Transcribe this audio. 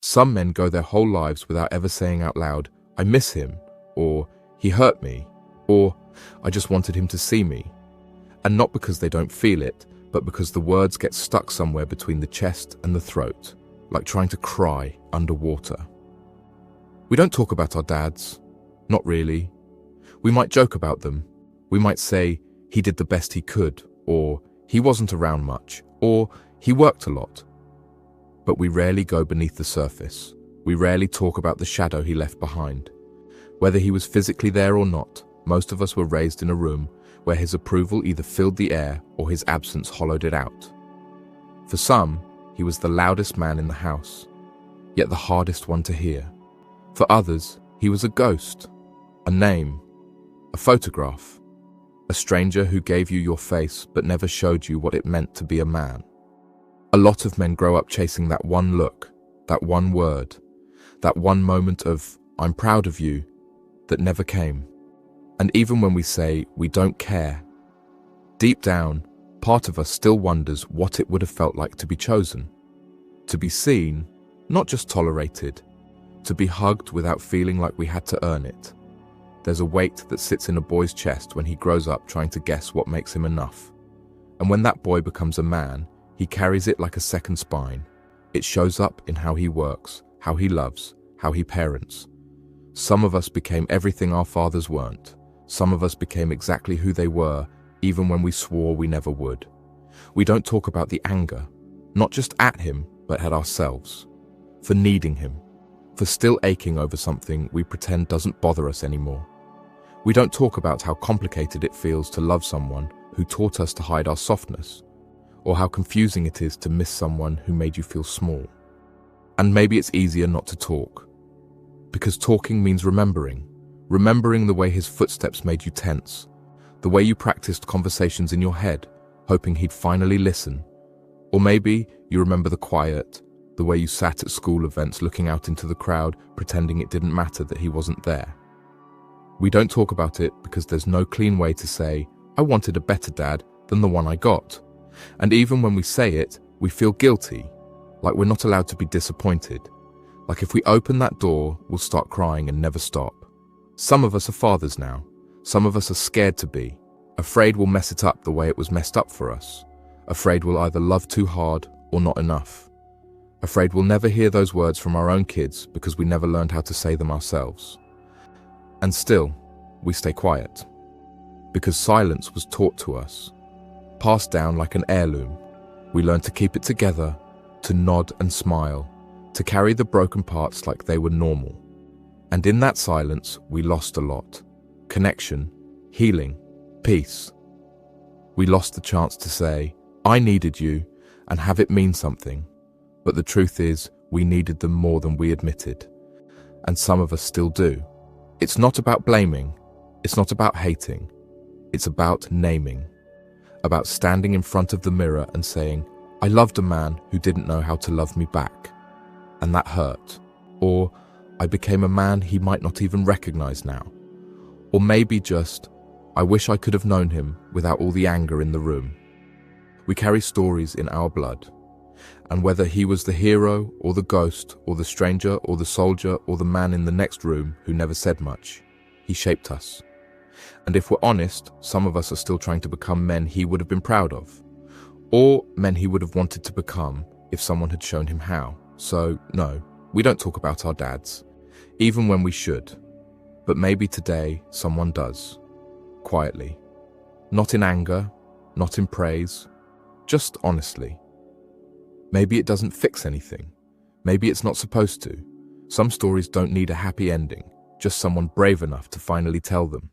Some men go their whole lives without ever saying out loud, "I miss him," or "He hurt me," or "I just wanted him to see me." And not because they don't feel it, but because the words get stuck somewhere between the chest and the throat, like trying to cry underwater. We don't talk about our dads. Not really. We might joke about them. We might say, "He did the best he could," or "He wasn't around much," or "He worked a lot." But we rarely go beneath the surface. We rarely talk about the shadow he left behind. Whether he was physically there or not, most of us were raised in a room where his approval either filled the air or his absence hollowed it out. For some, he was the loudest man in the house, yet the hardest one to hear. For others, he was a ghost, a name, a photograph, a stranger who gave you your face but never showed you what it meant to be a man. A lot of men grow up chasing that one look, that one word, that one moment of "I'm proud of you" that never came. And even when we say we don't care, deep down, part of us still wonders what it would have felt like to be chosen, to be seen, not just tolerated, to be hugged without feeling like we had to earn it. There's a weight that sits in a boy's chest when he grows up trying to guess what makes him enough. And when that boy becomes a man, he carries it like a second spine. It shows up in how he works, how he loves, how he parents. Some of us became everything our fathers weren't. Some of us became exactly who they were, even when we swore we never would. We don't talk about the anger, not just at him, but at ourselves, for needing him, for still aching over something we pretend doesn't bother us anymore. We don't talk about how complicated it feels to love someone who taught us to hide our softness, or how confusing it is to miss someone who made you feel small. And maybe it's easier not to talk, because talking means remembering the way his footsteps made you tense, the way you practiced conversations in your head, hoping he'd finally listen. Or maybe you remember the quiet, the way you sat at school events looking out into the crowd, pretending it didn't matter that he wasn't there. We don't talk about it because there's no clean way to say, "I wanted a better dad than the one I got." And even when we say it, we feel guilty, like we're not allowed to be disappointed. Like if we open that door, we'll start crying and never stop. Some of us are fathers now. Some of us are scared to be, afraid we'll mess it up the way it was messed up for us, afraid we'll either love too hard or not enough, afraid we'll never hear those words from our own kids because we never learned how to say them ourselves. And still, we stay quiet, because silence was taught to us, passed down like an heirloom. We learned to keep it together, to nod and smile, to carry the broken parts like they were normal. And in that silence, we lost a lot. Connection, healing, peace. We lost the chance to say, "I needed you," and have it mean something. But the truth is, we needed them more than we admitted. And some of us still do. It's not about blaming. It's not about hating. It's about naming. About standing in front of the mirror and saying, "I loved a man who didn't know how to love me back. And that hurt." Or, "I became a man he might not even recognize now." Or maybe just, "I wish I could have known him without all the anger in the room." We carry stories in our blood. And whether he was the hero or the ghost or the stranger or the soldier or the man in the next room who never said much, he shaped us. And if we're honest, some of us are still trying to become men he would have been proud of, or men he would have wanted to become if someone had shown him how. So, no, we don't talk about our dads, even when we should. But maybe today someone does, quietly. Not in anger, not in praise, just honestly. Maybe it doesn't fix anything. Maybe it's not supposed to. Some stories don't need a happy ending, just someone brave enough to finally tell them.